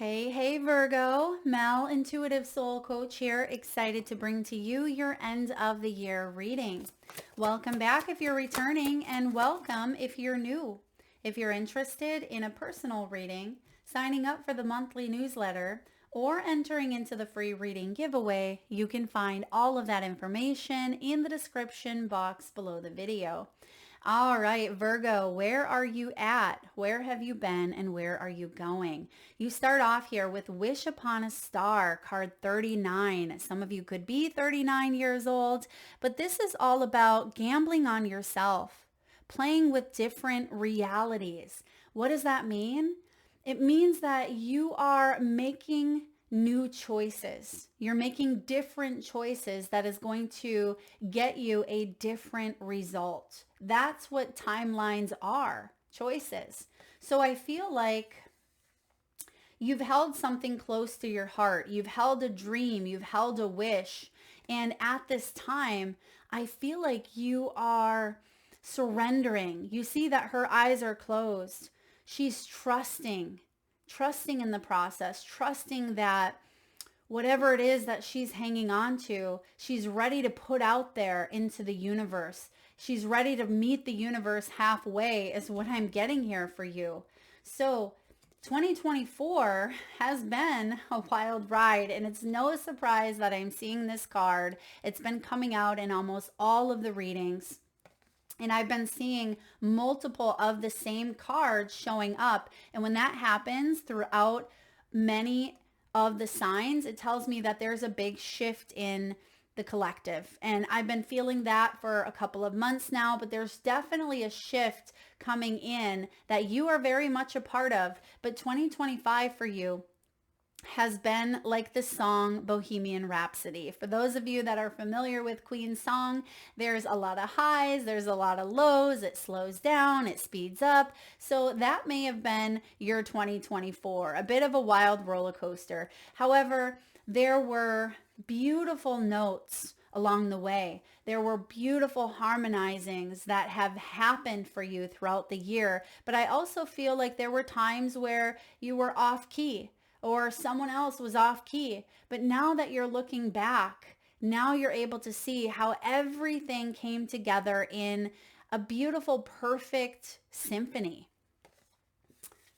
Hey, Virgo, Mel, Intuitive Soul Coach here, excited to bring to you your end of the year reading. Welcome back if you're returning, and welcome if you're new. If you're interested in a personal reading, signing up for the monthly newsletter, or entering into the free reading giveaway, you can find all of that information in the description box below the video. All right, Virgo, where are you at? Where have you been and where are you going? You start off here with Wish Upon a Star, card 39. Some of you could be 39 years old, but this is all about gambling on yourself, playing with different realities. What does that mean? It means that you are making new choices. You're making different choices that is going to get you a different result. That's what timelines are, choices. So I feel like you've held something close to your heart. You've held a dream. You've held a wish. And at this time, I feel like you are surrendering. You see that her eyes are closed. She's trusting in the process, trusting that whatever it is that she's hanging on to, she's ready to put out there into the universe. She's ready to meet the universe halfway is what I'm getting here for you. So 2024 has been a wild ride, and it's no surprise that I'm seeing this card. It's been coming out in almost all of the readings. And I've been seeing multiple of the same cards showing up. And when that happens throughout many of the signs, it tells me that there's a big shift in the collective. And I've been feeling that for a couple of months now, but there's definitely a shift coming in that you are very much a part of. But 2025 for you has been like the song Bohemian Rhapsody. For those of you that are familiar with Queen's song, there's a lot of highs, there's a lot of lows, it slows down, it speeds up. So that may have been your 2024, a bit of a wild roller coaster. However, there were beautiful notes along the way. There were beautiful harmonizings that have happened for you throughout the year. But I also feel like there were times where you were off key, or someone else was off key. But now that you're looking back, now you're able to see how everything came together in a beautiful, perfect symphony.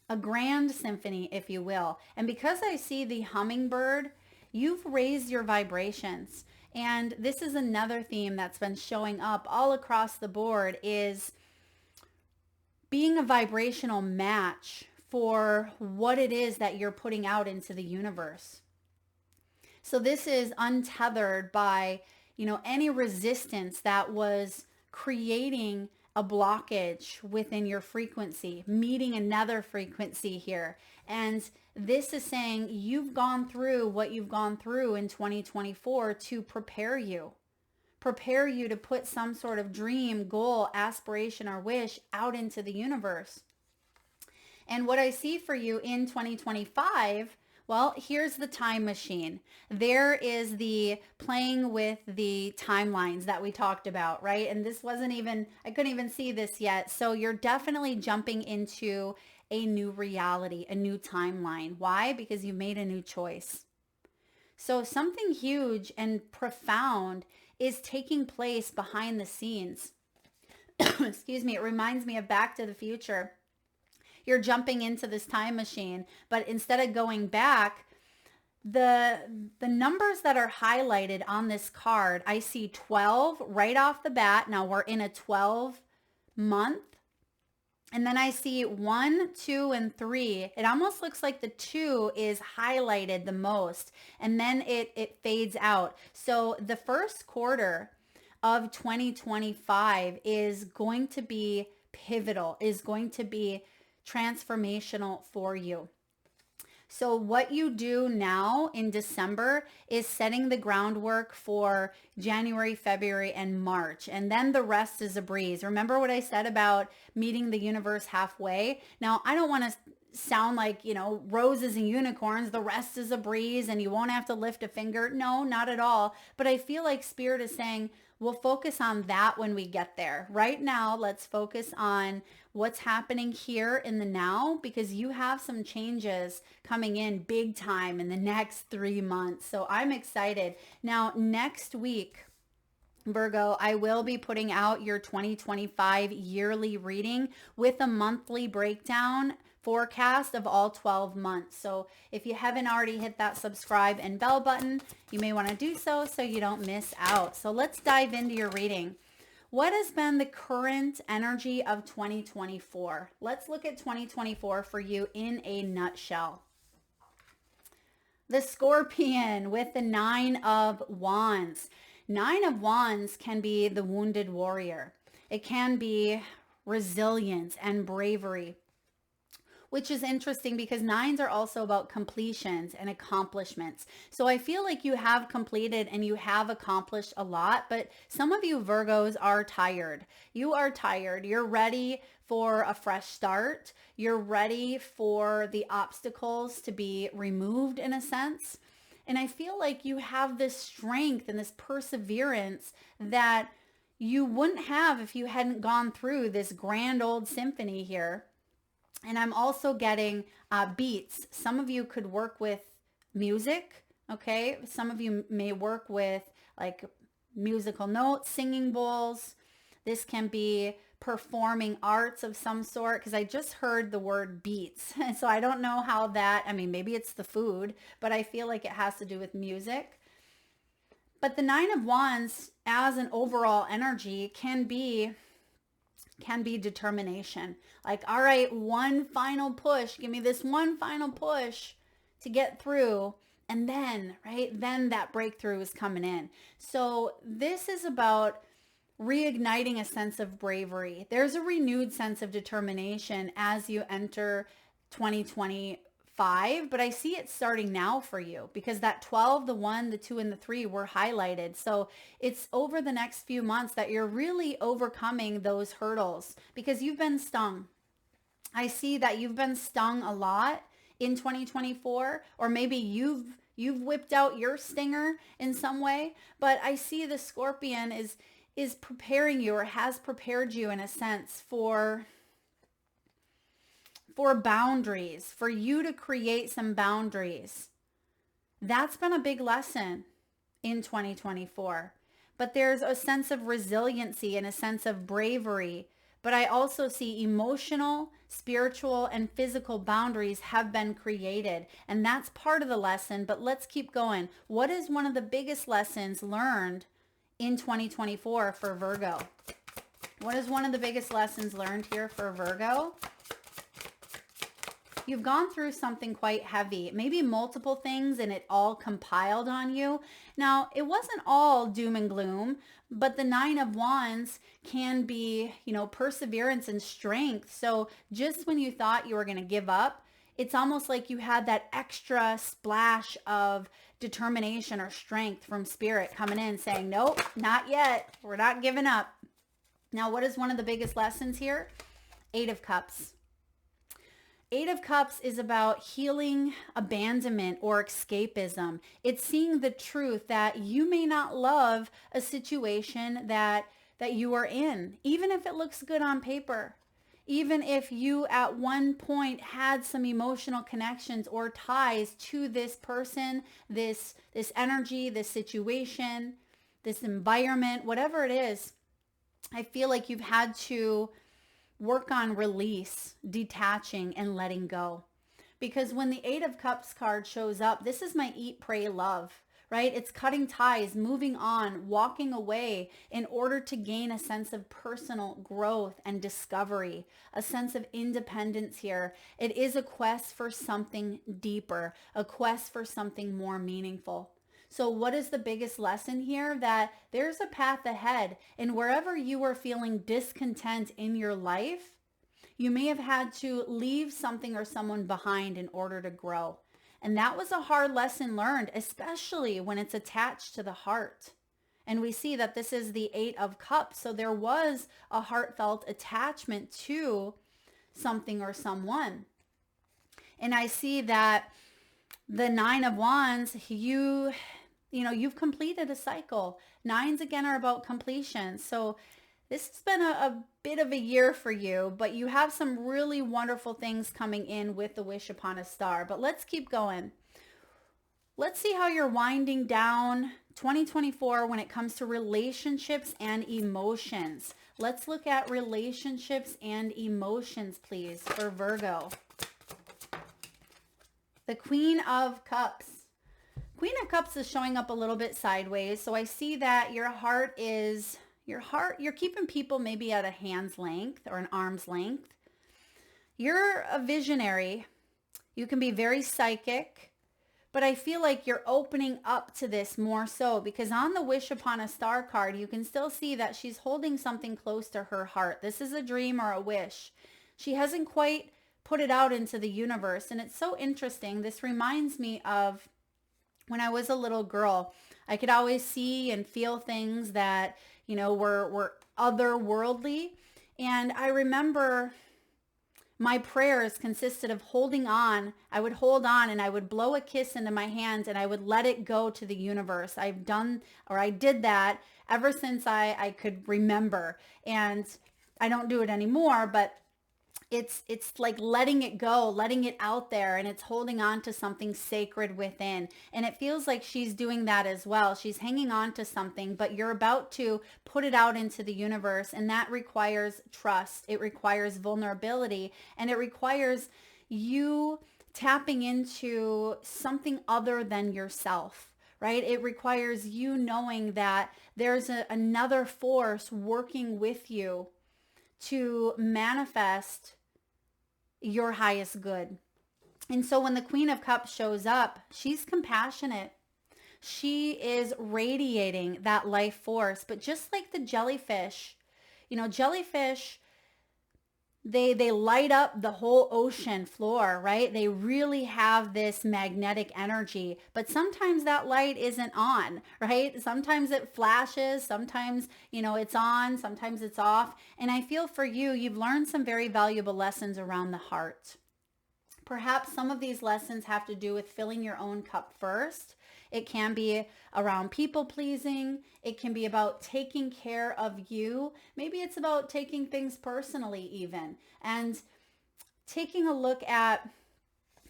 A grand symphony, if you will. And because I see the hummingbird, you've raised your vibrations. And this is another theme that's been showing up all across the board, is being a vibrational match for what it is that you're putting out into the universe. So this is untethered by, any resistance that was creating a blockage within your frequency, meeting another frequency here. And this is saying you've gone through what you've gone through in 2024 to prepare you to put some sort of dream, goal, aspiration, or wish out into the universe. And what I see for you in 2025, well, here's the time machine. There is the playing with the timelines that we talked about, right? And this wasn't even, I couldn't even see this yet. So you're definitely jumping into a new reality, a new timeline. Why? Because you made a new choice. So something huge and profound is taking place behind the scenes. Excuse me. It reminds me of Back to the Future. You're jumping into this time machine, but instead of going back, the numbers that are highlighted on this card, I see 12 right off the bat. Now we're in a 12 month. And then I see 1, 2, and 3. It almost looks like the 2 is highlighted the most, and then it fades out. So the first quarter of 2025 is going to be pivotal, is going to be transformational for you. So what you do now in December is setting the groundwork for January, February, and March. And then the rest is a breeze. Remember what I said about meeting the universe halfway? Now, I don't want to sound like, roses and unicorns, the rest is a breeze and you won't have to lift a finger. No, not at all. But I feel like Spirit is saying, we'll focus on that when we get there. Right now, let's focus on what's happening here in the now, because you have some changes coming in big time in the next 3 months. So I'm excited. Now, next week, Virgo, I will be putting out your 2025 yearly reading with a monthly breakdown forecast of all 12 months. So if you haven't already hit that subscribe and bell button, you may want to do so you don't miss out. So let's dive into your reading. What has been the current energy of 2024? Let's look at 2024 for you in a nutshell. The Scorpion with the 9 of Wands. 9 of Wands can be the wounded warrior. It can be resilience and bravery, which is interesting because 9s are also about completions and accomplishments. So I feel like you have completed and you have accomplished a lot, but some of you Virgos are tired. You are tired. You're ready for a fresh start. You're ready for the obstacles to be removed in a sense. And I feel like you have this strength and this perseverance that you wouldn't have if you hadn't gone through this grand old symphony here. And I'm also getting beats. Some of you could work with music, okay? Some of you may work with like musical notes, singing bowls. This can be performing arts of some sort, because I just heard the word beats. So I don't know how that, I mean, maybe it's the food, but I feel like it has to do with music. But the 9 of Wands as an overall energy can be determination. Like, all right, one final push. Give me this one final push to get through. And then, right, then that breakthrough is coming in. So this is about reigniting a sense of bravery. There's a renewed sense of determination as you enter 2025, but I see it starting now for you because that 12, the 1, the 2, and the 3 were highlighted. So it's over the next few months that you're really overcoming those hurdles because you've been stung. I see that you've been stung a lot in 2024, or maybe you've whipped out your stinger in some way, but I see the Scorpion is preparing you, or has prepared you in a sense for boundaries, for you to create some boundaries. That's been a big lesson in 2024. But there's a sense of resiliency and a sense of bravery. But I also see emotional, spiritual, and physical boundaries have been created. And that's part of the lesson. But let's keep going. What is one of the biggest lessons learned in 2024 for Virgo? What is one of the biggest lessons learned here for Virgo? You've gone through something quite heavy, maybe multiple things, and it all compiled on you. Now, it wasn't all doom and gloom, but the 9 of Wands can be, perseverance and strength. So just when you thought you were going to give up, it's almost like you had that extra splash of determination or strength from spirit coming in saying, nope, not yet. We're not giving up. Now, what is one of the biggest lessons here? 8 of Cups. 8 of Cups is about healing abandonment or escapism. It's seeing the truth that you may not love a situation that you are in, even if it looks good on paper. Even if you at one point had some emotional connections or ties to this person, this energy, this situation, this environment, whatever it is, I feel like you've had to work on release, detaching, and letting go. Because when the 8 of Cups card shows up, this is my eat, pray, love, right? It's cutting ties, moving on, walking away in order to gain a sense of personal growth and discovery, a sense of independence here. It is a quest for something deeper, a quest for something more meaningful. So what is the biggest lesson here? That there's a path ahead, and wherever you are feeling discontent in your life, you may have had to leave something or someone behind in order to grow. And that was a hard lesson learned, especially when it's attached to the heart. And we see that this is the 8 of Cups. So there was a heartfelt attachment to something or someone. And I see that the 9 of Wands, you've completed a cycle. 9s again are about completion. So This has been a bit of a year for you, but you have some really wonderful things coming in with the Wish Upon a Star. But let's keep going. Let's see how you're winding down 2024 when it comes to relationships and emotions. Let's look at relationships and emotions, please, for Virgo. The Queen of Cups. Queen of Cups is showing up a little bit sideways. So I see that you're keeping people maybe at a hand's length or an arm's length. You're a visionary. You can be very psychic. But I feel like you're opening up to this more so because on the Wish Upon a Star card, you can still see that she's holding something close to her heart. This is a dream or a wish. She hasn't quite put it out into the universe. And it's so interesting. This reminds me of when I was a little girl. I could always see and feel things that, were otherworldly. And I remember my prayers consisted of holding on. I would hold on and I would blow a kiss into my hands and I would let it go to the universe. I did that ever since I could remember. And I don't do it anymore, but it's like letting it go, letting it out there, and it's holding on to something sacred within. And it feels like she's doing that as well. She's hanging on to something, but you're about to put it out into the universe, and that requires trust. It requires vulnerability, and it requires you tapping into something other than yourself. Right? It requires you knowing that there's another force working with you to manifest your highest good. And so when the Queen of Cups shows up, she's compassionate. She is radiating that life force. But just like the jellyfish, jellyfish, they light up the whole ocean floor, right? They really have this magnetic energy, but sometimes that light isn't on, right? Sometimes it flashes, sometimes, it's on, sometimes it's off. And I feel for you, you've learned some very valuable lessons around the heart. Perhaps some of these lessons have to do with filling your own cup first. It can be around people pleasing. It can be about taking care of you. Maybe it's about taking things personally even, and taking a look at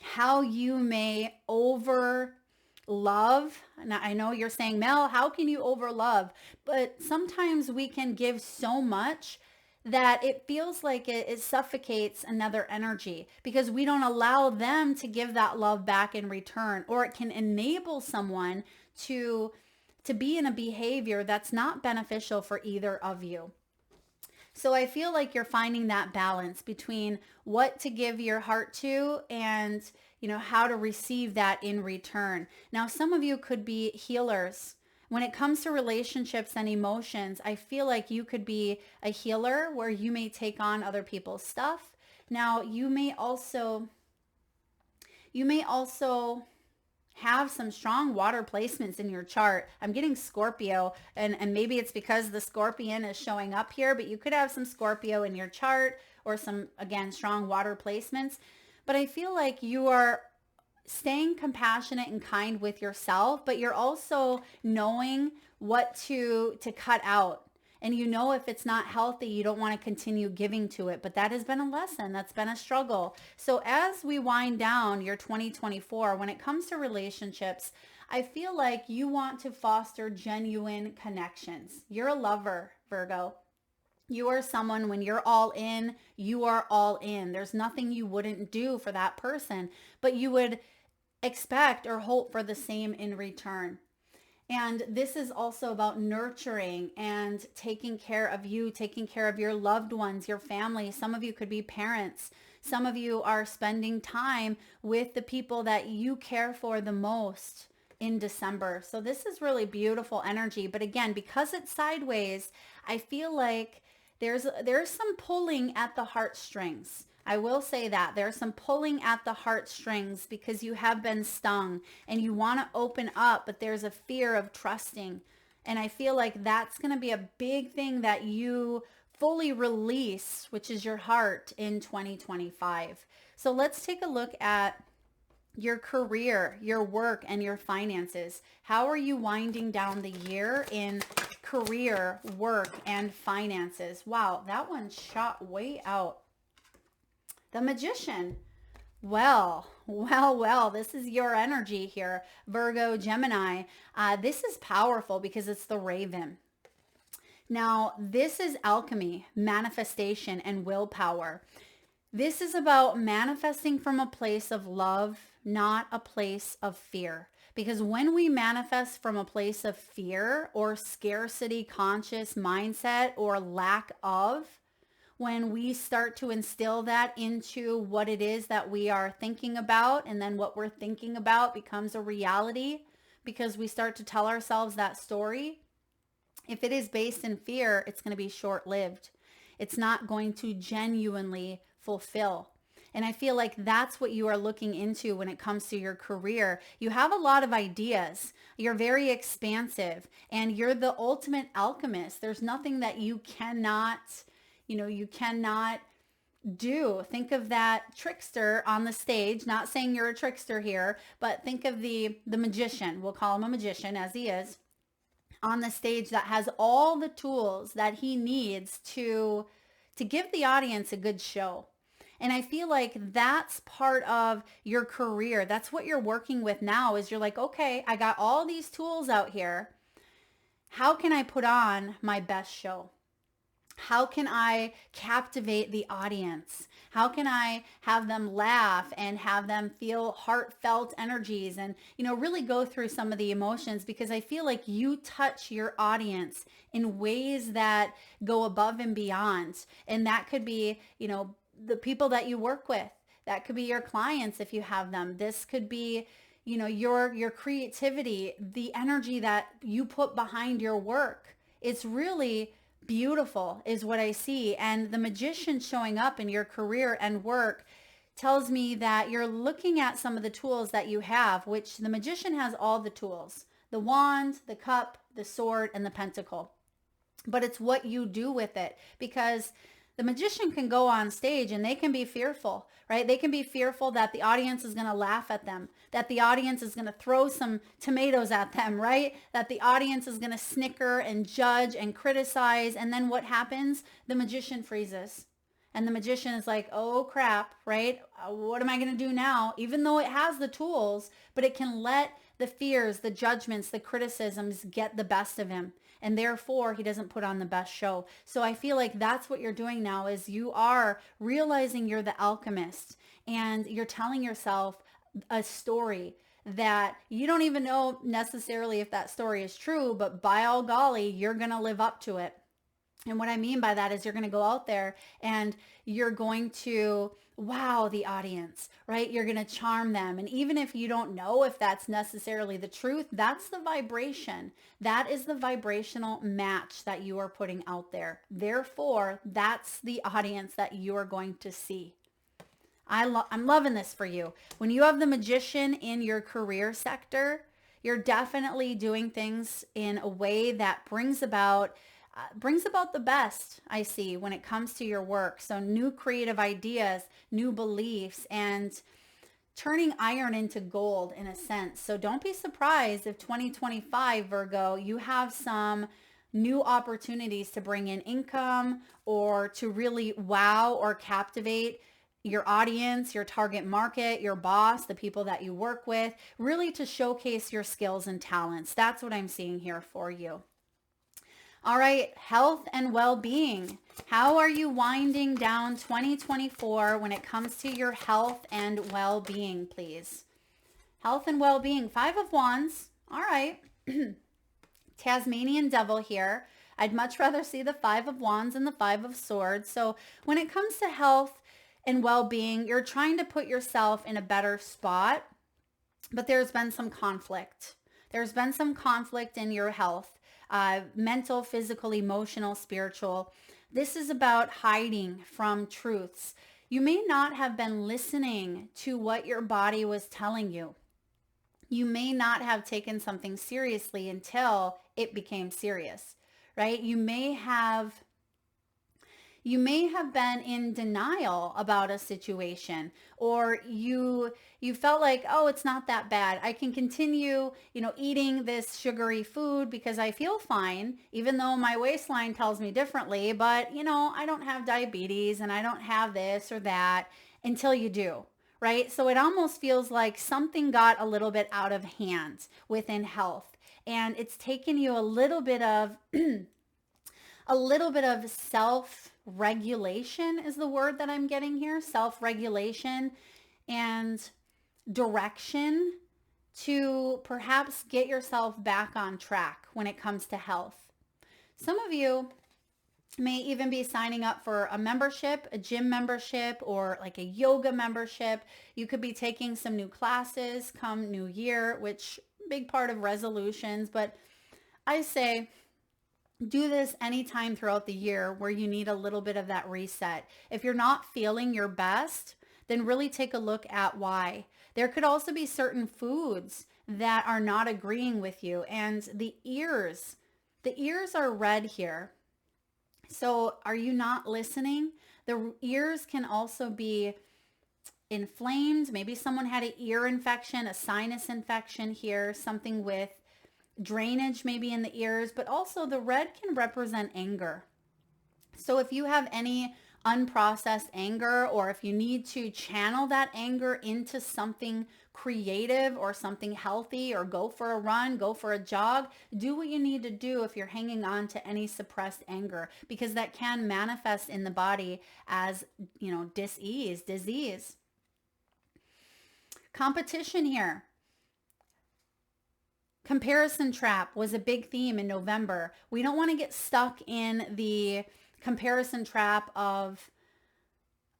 how you may over love. Now, I know you're saying, Mel, how can you over love? But sometimes we can give so much that it feels like it suffocates another energy because we don't allow them to give that love back in return, or it can enable someone to be in a behavior that's not beneficial for either of you. So I feel like you're finding that balance between what to give your heart to and, how to receive that in return. Now, some of you could be healers. When it comes to relationships and emotions, I feel like you could be a healer where you may take on other people's stuff. Now, you may also have some strong water placements in your chart. I'm getting Scorpio, and maybe it's because the Scorpion is showing up here, but you could have some Scorpio in your chart or some, again, strong water placements. But I feel like you are staying compassionate and kind with yourself, but you're also knowing what to cut out. And if it's not healthy, you don't want to continue giving to it. But that has been a lesson. That's been a struggle. So as we wind down your 2024, when it comes to relationships, I feel like you want to foster genuine connections. You're a lover, Virgo. You are someone, when you're all in, you are all in. There's nothing you wouldn't do for that person, but you would expect or hope for the same in return. And this is also about nurturing and taking care of you, taking care of your loved ones, your family. Some of you could be parents. Some of you are spending time with the people that you care for the most in December. So this is really beautiful energy. But again, because it's sideways, I feel like there's some pulling at the heartstrings. I will say that there's some pulling at the heartstrings because you have been stung and you want to open up, but there's a fear of trusting. And I feel like that's going to be a big thing that you fully release, which is your heart, in 2025. So let's take a look at your career, your work, and your finances. How are you winding down the year in career, work, and finances. Wow, that one shot way out. The Magician. Well, this is your energy here, Virgo, Gemini. This is powerful because it's the Raven. Now, this is alchemy, manifestation, and willpower. This is about manifesting from a place of love, not a place of fear. Because when we manifest from a place of fear or scarcity conscious mindset or lack of, when we start to instill that into what it is that we are thinking about, and then what we're thinking about becomes a reality because we start to tell ourselves that story. If it is based in fear, it's going to be short-lived. It's not going to genuinely fulfill. And I feel like that's what you are looking into when it comes to your career. You have a lot of ideas. You're very expansive and you're the ultimate alchemist. There's nothing that you cannot do. Think of that trickster on the stage, not saying you're a trickster here, but think of the magician. We'll call him a magician as he is on the stage that has all the tools that he needs to give the audience a good show. And I feel like that's part of your career. That's what you're working with now is you're like, okay, I got all these tools out here. How can I put on my best show? How can I captivate the audience? How can I have them laugh and have them feel heartfelt energies and, really go through some of the emotions? Because I feel like you touch your audience in ways that go above and beyond. And that could be, the people that you work with. That could be your clients if you have them. This could be, your creativity, the energy that you put behind your work. It's really beautiful is what I see. And the magician showing up in your career and work tells me that you're looking at some of the tools that you have, which the magician has all the tools, the wand, the cup, the sword, and the pentacle. But it's what you do with it, because the magician can go on stage and they can be fearful, right? They can be fearful that the audience is going to laugh at them, that the audience is going to throw some tomatoes at them, right? That the audience is going to snicker and judge and criticize. And then what happens? The magician freezes. And the magician is like, oh crap, right? What am I going to do now? Even though it has the tools, but it can let the fears, the judgments, the criticisms get the best of him. And therefore, he doesn't put on the best show. So I feel like that's what you're doing now is you are realizing you're the alchemist and you're telling yourself a story that you don't even know necessarily if that story is true, but by all golly, you're going to live up to it. And what I mean by that is you're going to go out there and you're going to wow the audience, right? You're going to charm them. And even if you don't know if that's necessarily the truth, that's the vibration. That is the vibrational match that you are putting out there. Therefore, that's the audience that you are going to see. I'm loving this for you. When you have the magician in your career sector, you're definitely doing things in a way that brings about the best, I see, when it comes to your work. So new creative ideas, new beliefs, and turning iron into gold in a sense. So don't be surprised if 2025, Virgo, you have some new opportunities to bring in income or to really wow or captivate your audience, your target market, your boss, the people that you work with, really to showcase your skills and talents. That's what I'm seeing here for you. All right, health and well-being. How are you winding down 2024 when it comes to your health and well-being, please? Health and well-being. 5 of Wands. All right. Tasmanian Devil here. I'd much rather see the 5 of Wands and the 5 of Swords. So when it comes to health and well-being, you're trying to put yourself in a better spot, but there's been some conflict. There's been some conflict in your health. Mental, physical, emotional, spiritual. This is about hiding from truths. You may not have been listening to what your body was telling you. You may not have taken something seriously until it became serious, right? You may have You may have been in denial about a situation, or you felt like, oh, it's not that bad. I can continue, eating this sugary food because I feel fine, even though my waistline tells me differently. But, I don't have diabetes and I don't have this or that until you do. Right? So it almost feels like something got a little bit out of hand within health. And it's taken you a little bit of self-regulation is the word that I'm getting here. Self-regulation and direction to perhaps get yourself back on track when it comes to health. Some of you may even be signing up for a membership, a gym membership, or like a yoga membership. You could be taking some new classes come New Year, which big part of resolutions. But I say do this anytime throughout the year where you need a little bit of that reset. If you're not feeling your best, then really take a look at why. There could also be certain foods that are not agreeing with you. And the ears are red here. So are you not listening? The ears can also be inflamed. Maybe someone had an ear infection, a sinus infection here, something with drainage maybe in the ears, but also the red can represent anger. So if you have any unprocessed anger, or if you need to channel that anger into something creative or something healthy, or go for a run, go for a jog, do what you need to do if you're hanging on to any suppressed anger, because that can manifest in the body as, dis-ease, disease. Competition here. Comparison trap was a big theme in November. We don't want to get stuck in the comparison trap of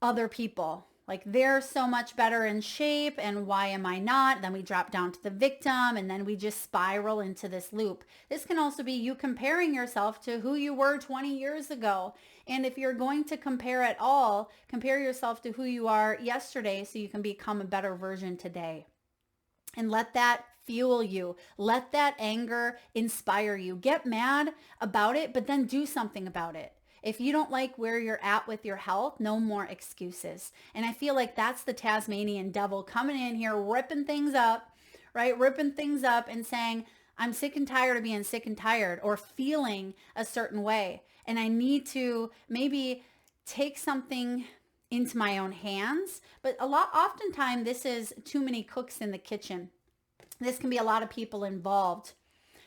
other people. Like, they're so much better in shape and why am I not? Then we drop down to the victim and then we just spiral into this loop. This can also be you comparing yourself to who you were 20 years ago. And if you're going to compare at all, compare yourself to who you are yesterday so you can become a better version today. And let that fuel you. Let that anger inspire you. Get mad about it, but then do something about it. If you don't like where you're at with your health, no more excuses. And I feel like that's the Tasmanian devil coming in here, ripping things up, right? Ripping things up and saying, I'm sick and tired of being sick and tired, or feeling a certain way. And I need to maybe take something into my own hands. But oftentimes this is too many cooks in the kitchen. This can be a lot of people involved.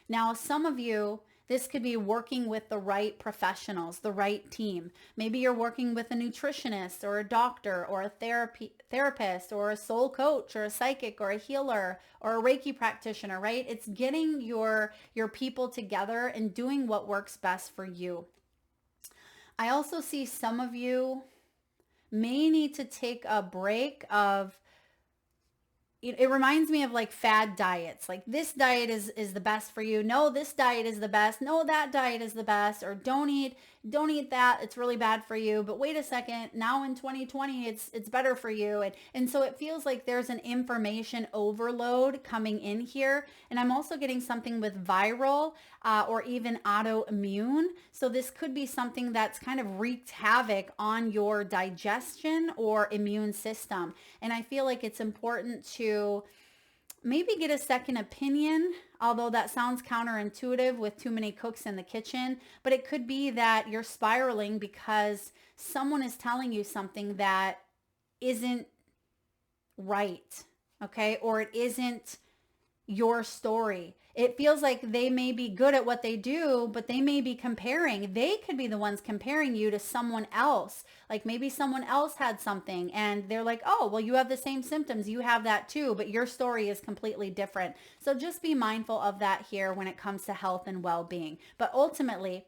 Now, some of you, this could be working with the right professionals, the right team. Maybe you're working with a nutritionist or a doctor or a therapist or a soul coach or a psychic or a healer or a Reiki practitioner, right? It's getting your people together and doing what works best for you. I also see some of you may need to take a break of, it reminds me of like fad diets. Like, this diet is the best for you. No, this diet is the best. No, that diet is the best. Or don't eat that. It's really bad for you. But wait a second. Now in 2020, it's better for you. And so it feels like there's an information overload coming in here. And I'm also getting something with viral or even autoimmune. So this could be something that's kind of wreaked havoc on your digestion or immune system. And I feel like it's important to maybe get a second opinion, although that sounds counterintuitive with too many cooks in the kitchen. But it could be that you're spiraling because someone is telling you something that isn't right, okay? Or it isn't your story. It feels like they may be good at what they do, but they may be comparing. They could be the ones comparing you to someone else. Like, maybe someone else had something and they're like, oh, well, you have the same symptoms. You have that too, but your story is completely different. So just be mindful of that here when it comes to health and well-being. But ultimately,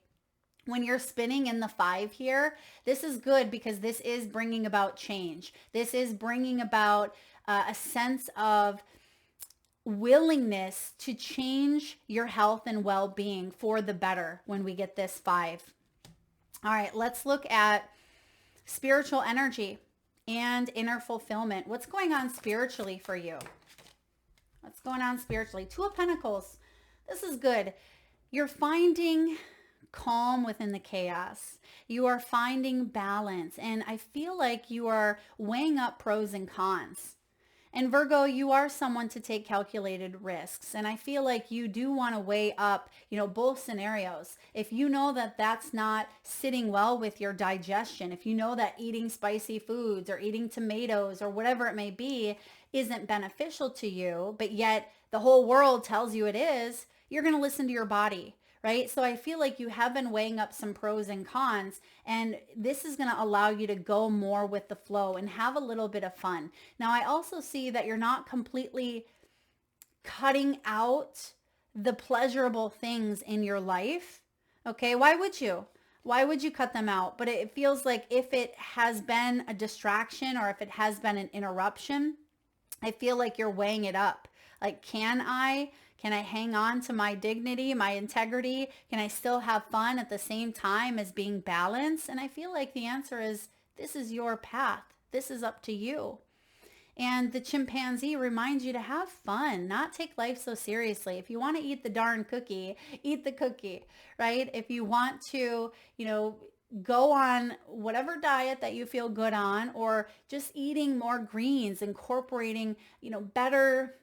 when you're spinning in the 5 here, this is good because this is bringing about change. This is bringing about a sense of willingness to change your health and well-being for the better when we get this 5. All right, let's look at spiritual energy and inner fulfillment. What's going on spiritually for you? What's going on spiritually? 2 of Pentacles. This is good. You're finding calm within the chaos. You are finding balance. And I feel like you are weighing up pros and cons. And Virgo, you are someone to take calculated risks. And I feel like you do want to weigh up, both scenarios. If you know that that's not sitting well with your digestion, if you know that eating spicy foods or eating tomatoes or whatever it may be isn't beneficial to you, but yet the whole world tells you it is, you're going to listen to your body. Right? So I feel like you have been weighing up some pros and cons, and this is going to allow you to go more with the flow and have a little bit of fun. Now, I also see that you're not completely cutting out the pleasurable things in your life. Okay? Why would you? Why would you cut them out? But it feels like if it has been a distraction or if it has been an interruption, I feel like you're weighing it up. Like, can I hang on to my dignity, my integrity? Can I still have fun at the same time as being balanced? And I feel like the answer is, this is your path. This is up to you. And the chimpanzee reminds you to have fun, not take life so seriously. If you want to eat the darn cookie, eat the cookie, right? If you want to, go on whatever diet that you feel good on, or just eating more greens, incorporating, better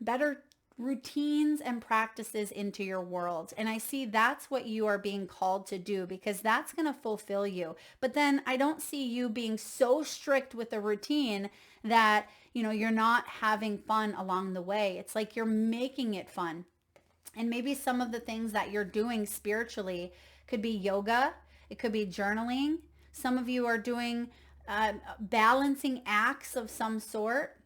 routines and practices into your world. And I see that's what you are being called to do, because that's going to fulfill you. But then I don't see you being so strict with a routine that, you're not having fun along the way. It's like you're making it fun. And maybe some of the things that you're doing spiritually could be yoga. It could be journaling. Some of you are doing balancing acts of some sort.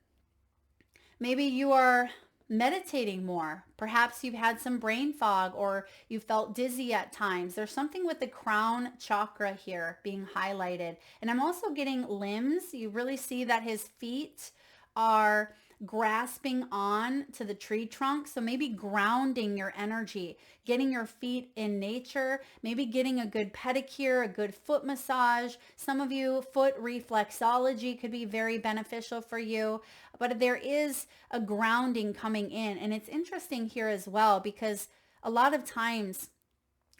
Maybe you are meditating more. Perhaps you've had some brain fog, or you felt dizzy at times. There's something with the crown chakra here being highlighted. And I'm also getting limbs. You really see that his feet are grasping on to the tree trunk. So maybe grounding your energy, getting your feet in nature, maybe getting a good pedicure, a good foot massage. Some of you, foot reflexology could be very beneficial for you. But there is a grounding coming in. And it's interesting here as well, because a lot of times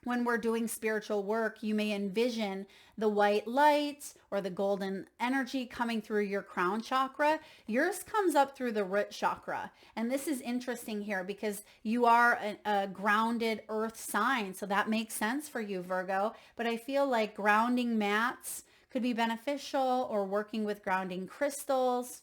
when we're doing spiritual work, you may envision the white light or the golden energy coming through your crown chakra. Yours comes up through the root chakra. And this is interesting here because you are a grounded earth sign. So that makes sense for you, Virgo. But I feel like grounding mats could be beneficial, or working with grounding crystals.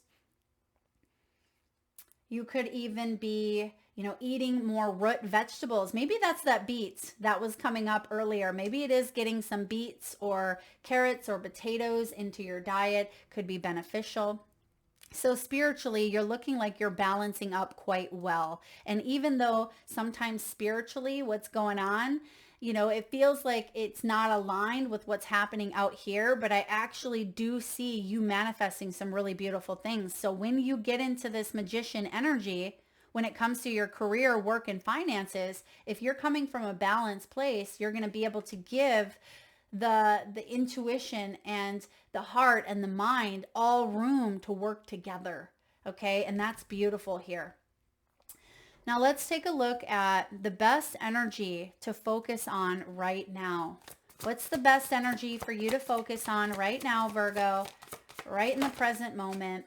You could even be eating more root vegetables. Maybe that's that beet that was coming up earlier. Maybe it is getting some beets or carrots or potatoes into your diet could be beneficial. So spiritually, you're looking like you're balancing up quite well. And even though sometimes spiritually what's going on, it feels like it's not aligned with what's happening out here, but I actually do see you manifesting some really beautiful things. So when you get into this magician energy, when it comes to your career, work, and finances, if you're coming from a balanced place, you're going to be able to give the intuition and the heart and the mind all room to work together. Okay. And that's beautiful here. Now let's take a look at the best energy to focus on right now. What's the best energy for you to focus on right now, Virgo? Right in the present moment.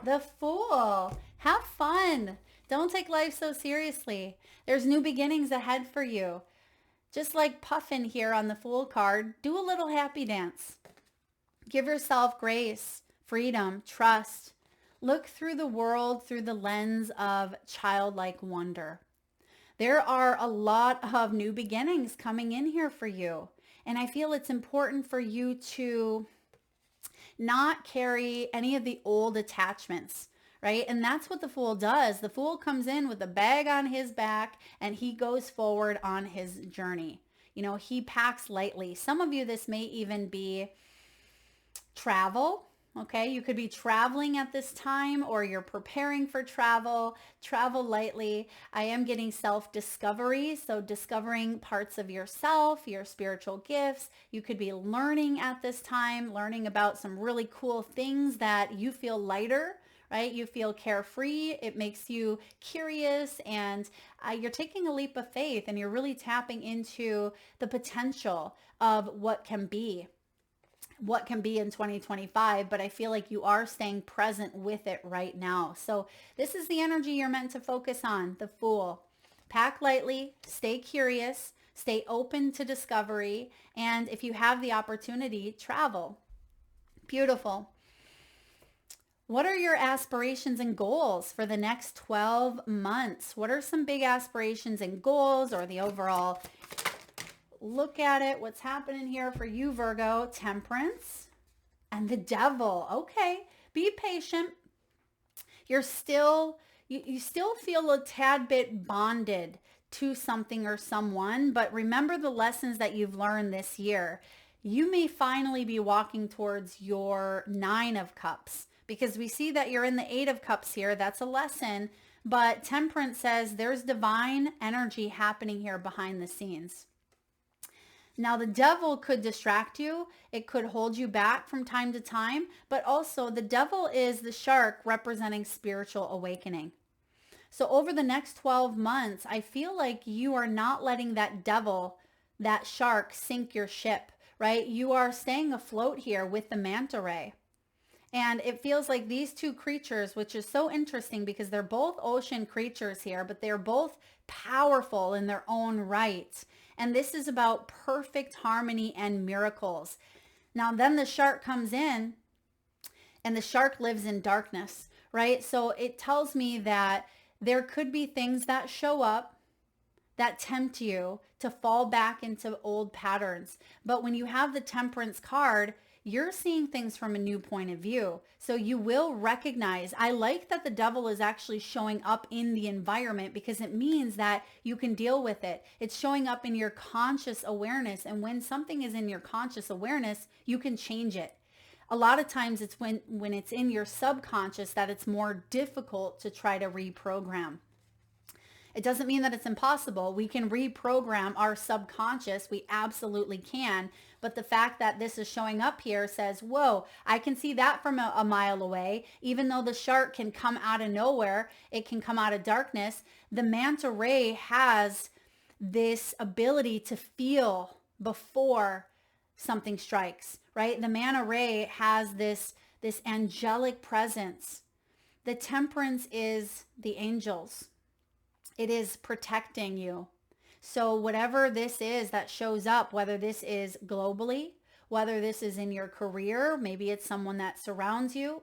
The Fool. Have fun. Don't take life so seriously. There's new beginnings ahead for you. Just like Puffin here on the Fool card, do a little happy dance. Give yourself grace, freedom, trust. Look through the world through the lens of childlike wonder. There are a lot of new beginnings coming in here for you. And I feel it's important for you to not carry any of the old attachments, right? And that's what the Fool does. The Fool comes in with a bag on his back and he goes forward on his journey. He packs lightly. Some of you, this may even be travel. Okay, you could be traveling at this time, or you're preparing for travel. Travel lightly. I am getting self-discovery, so discovering parts of yourself, your spiritual gifts. You could be learning at this time, learning about some really cool things that you feel lighter, right? You feel carefree. It makes you curious, and you're taking a leap of faith, and you're really tapping into the potential of what can be in 2025, but I feel like you are staying present with it right now. So this is the energy you're meant to focus on, the Fool. Pack lightly, stay curious, stay open to discovery, and if you have the opportunity, travel. Beautiful. What are your aspirations and goals for the next 12 months? What are some big aspirations and goals, or the overall look at it? What's happening here for you, Virgo? Temperance and the Devil. Okay, be patient. You're still, you still feel a tad bit bonded to something or someone, but remember the lessons that you've learned this year. You may finally be walking towards your 9 of Cups, because we see that you're in the 8 of Cups here. That's a lesson, but Temperance says there's divine energy happening here behind the scenes. Now, the Devil could distract you. It could hold you back from time to time, but also the Devil is the shark representing spiritual awakening. So over the next 12 months, I feel like you are not letting that devil, that shark, sink your ship, right? You are staying afloat here with the manta ray. And it feels like these two creatures, which is so interesting because they're both ocean creatures here, but they're both powerful in their own right. And this is about perfect harmony and miracles. Now, then the shark comes in, and the shark lives in darkness, right? So it tells me that there could be things that show up that tempt you to fall back into old patterns. But when you have the Temperance card, you're seeing things from a new point of view. So you will recognize, I like that the devil is actually showing up in the environment, because it means that you can deal with it. It's showing up in your conscious awareness. And when something is in your conscious awareness, you can change it. A lot of times it's when it's in your subconscious that it's more difficult to try to reprogram. It doesn't mean that it's impossible. We can reprogram our subconscious. We absolutely can. But the fact that this is showing up here says, whoa, I can see that from a mile away. Even though the shark can come out of nowhere, it can come out of darkness. The manta ray has this ability to feel before something strikes, right? The manta ray has this angelic presence. The Temperance is the angels. It is protecting you. So whatever this is that shows up, whether this is globally, whether this is in your career, maybe it's someone that surrounds you,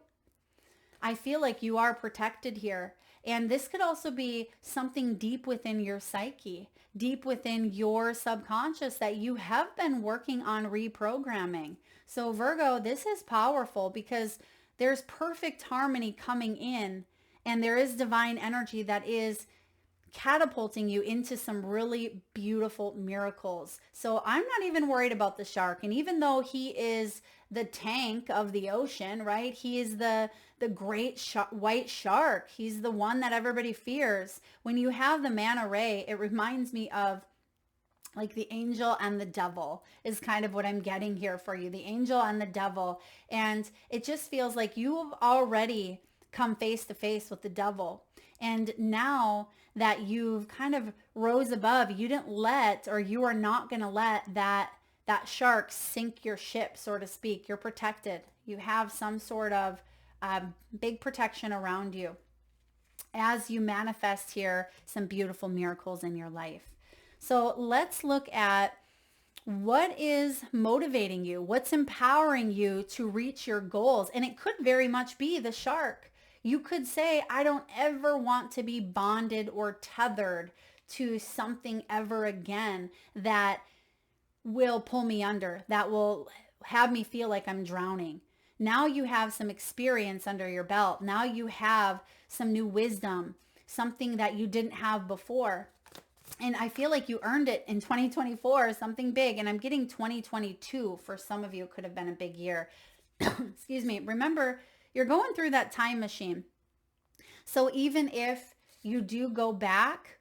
I feel like you are protected here. And this could also be something deep within your psyche, deep within your subconscious that you have been working on reprogramming. So Virgo, this is powerful because there's perfect harmony coming in, and there is divine energy that is catapulting you into some really beautiful miracles. So I'm not even worried about the shark. And even though he is the tank of the ocean, right? He is the great white shark. He's the one that everybody fears. When you have the manta ray, it reminds me of like the angel and the devil is kind of what I'm getting here for you. The angel and the devil. And it just feels like you have already come face to face with the devil. And now that you've kind of rose above, you didn't let, or you are not going to let that shark sink your ship, so to speak. You're protected. You have some sort of big protection around you as you manifest here some beautiful miracles in your life. So let's look at what is motivating you, what's empowering you to reach your goals. And it could very much be the shark. You could say, I don't ever want to be bonded or tethered to something ever again that will pull me under, that will have me feel like I'm drowning. Now you have some experience under your belt. Now you have some new wisdom, something that you didn't have before. And I feel like you earned it in 2024, something big. And I'm getting 2022 for some of you. It could have been a big year. Excuse me. Remember, you're going through that time machine. So even if you do go back,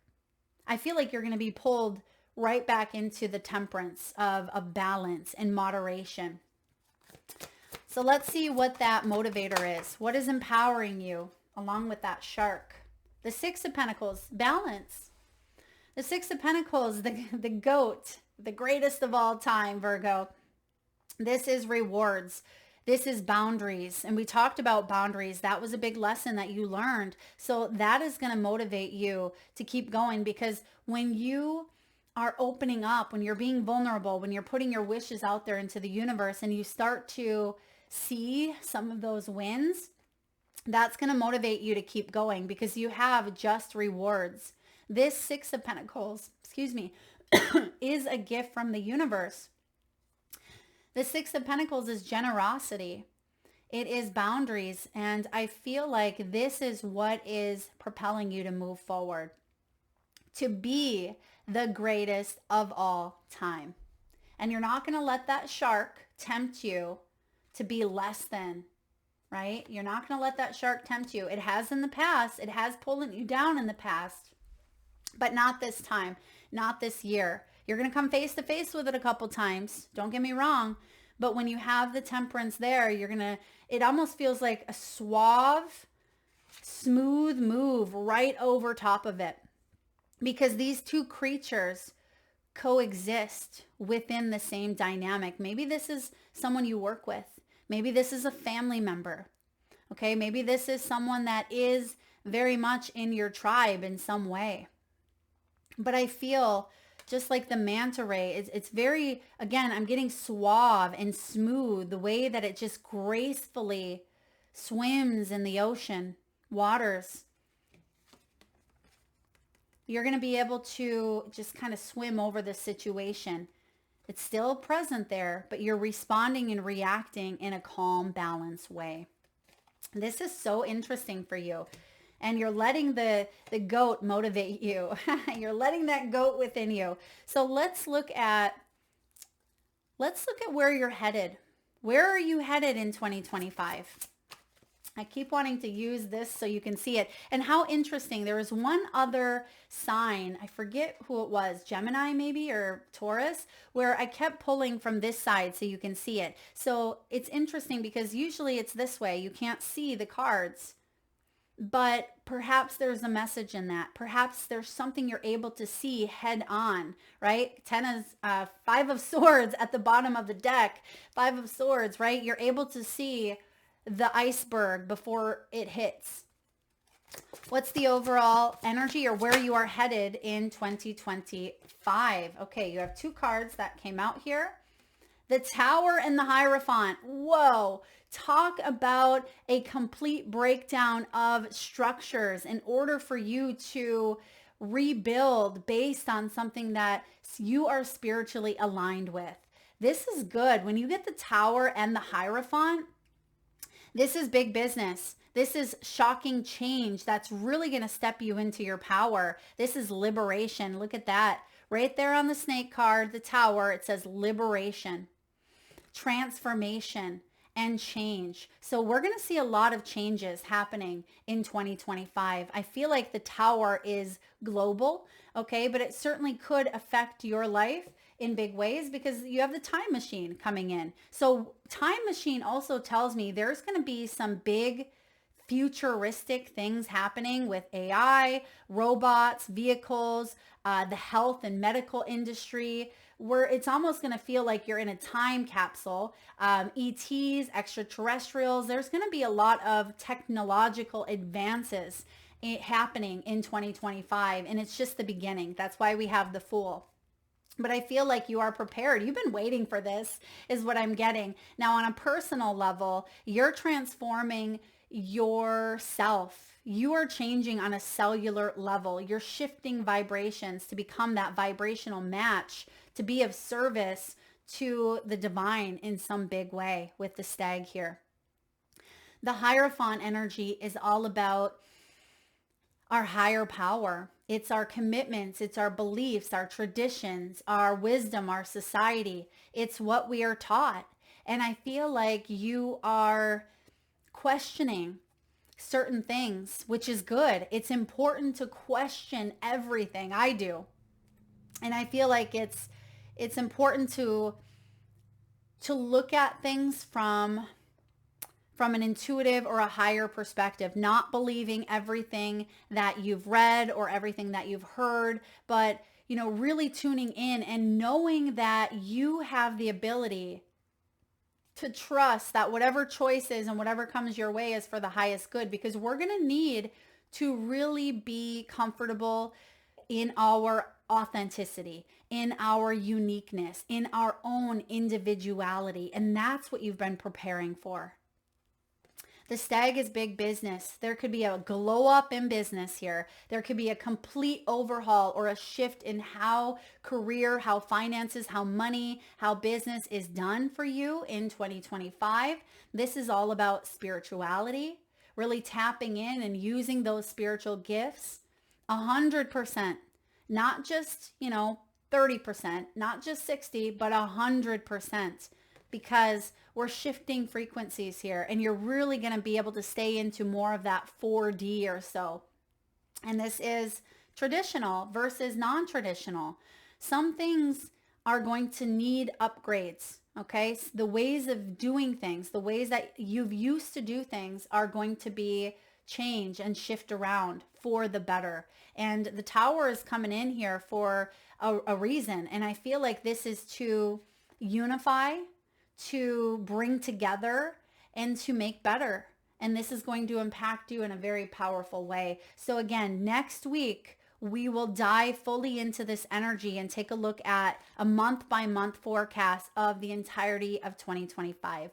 I feel like you're going to be pulled right back into the Temperance of balance and moderation. So let's see what that motivator is. What is empowering you along with that shark? The Six of Pentacles, balance. The Six of Pentacles, the goat, the greatest of all time, Virgo. This is rewards. This is boundaries. And we talked about boundaries. That was a big lesson that you learned. So that is going to motivate you to keep going, because when you are opening up, when you're being vulnerable, when you're putting your wishes out there into the universe and you start to see some of those wins, that's going to motivate you to keep going because you have just rewards. This Six of Pentacles, excuse me, is a gift from the universe. The Six of Pentacles is generosity. It is boundaries. And I feel like this is what is propelling you to move forward, to be the greatest of all time. And you're not going to let that shark tempt you to be less than, right? You're not going to let that shark tempt you. It has in the past. It has pulled you down in the past, but not this time, not this year. You're going to come face to face with it a couple times. Don't get me wrong. But when you have the temperance there, it almost feels like a suave, smooth move right over top of it. Because these two creatures coexist within the same dynamic. Maybe this is someone you work with. Maybe this is a family member. Okay, maybe this is someone that is very much in your tribe in some way. But I feel just like the manta ray, it's very, again, I'm getting suave and smooth, the way that it just gracefully swims in the ocean waters. You're going to be able to just kind of swim over the situation. It's still present there, but you're responding and reacting in a calm, balanced way. This is so interesting for you. And you're letting the goat motivate you. You're letting that goat within you. So let's look at where you're headed. Where are you headed in 2025? I keep wanting to use this so you can see it. And how interesting. There was one other sign. I forget who it was. Gemini maybe, or Taurus, where I kept pulling from this side so you can see it. So it's interesting because usually it's this way. You can't see the cards. But perhaps there's a message in that. Perhaps there's something you're able to see head on, right? Five of Swords at the bottom of the deck. Five of Swords, right? You're able to see the iceberg before it hits. What's the overall energy or where you are headed in 2025? Okay, you have two cards that came out here. The Tower and the Hierophant. Whoa. Talk about a complete breakdown of structures in order for you to rebuild based on something that you are spiritually aligned with. This is good. When you get the Tower and the Hierophant, this is big business. This is shocking change that's really going to step you into your power. This is liberation. Look at that. Right there on the snake card, the Tower, it says liberation, transformation, and change. So we're going to see a lot of changes happening in 2025. I feel like the Tower is global, okay, but it certainly could affect your life in big ways because you have the time machine coming in. So time machine also tells me there's going to be some big futuristic things happening with AI, robots, vehicles, the health and medical industry, where it's almost going to feel like you're in a time capsule. ETs, extraterrestrials, there's going to be a lot of technological advances happening in 2025, and it's just the beginning. That's why we have the Fool. But I feel like you are prepared. You've been waiting for this, is what I'm getting. Now, on a personal level, you're transforming yourself. You are changing on a cellular level. You're shifting vibrations to become that vibrational match, to be of service to the divine in some big way with the Stag here. The Hierophant energy is all about our higher power. It's our commitments, it's our beliefs, our traditions, our wisdom, our society. It's what we are taught. And I feel like you are questioning certain things, which is good. It's important to question everything. I do. And I feel like it's important to look at things from from an intuitive or a higher perspective, not believing everything that you've read or everything that you've heard, but, really tuning in and knowing that you have the ability to trust that whatever choices and whatever comes your way is for the highest good, because we're going to need to really be comfortable in our authenticity, in our uniqueness, in our own individuality. And that's what you've been preparing for. The stag is big business. There could be a glow up in business here. There could be a complete overhaul or a shift in how career, how finances, how money, how business is done for you in 2025. This is all about spirituality, really tapping in and using those spiritual gifts 100%, not just, 30%, not just 60, but 100%, because we're shifting frequencies here and you're really going to be able to stay into more of that 4D or so. And this is traditional versus non-traditional. Some things are going to need upgrades. Okay. So the ways of doing things, the ways that you've used to do things are going to be change and shift around for the better. And the tower is coming in here for a reason. And I feel like this is to unify, to bring together, and to make better. And this is going to impact you in a very powerful way. So again, next week, we will dive fully into this energy and take a look at a month by month forecast of the entirety of 2025.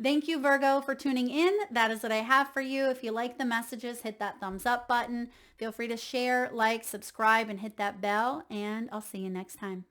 Thank you, Virgo, for tuning in. That is what I have for you. If you like the messages, hit that thumbs up button. Feel free to share, like, subscribe, and hit that bell. And I'll see you next time.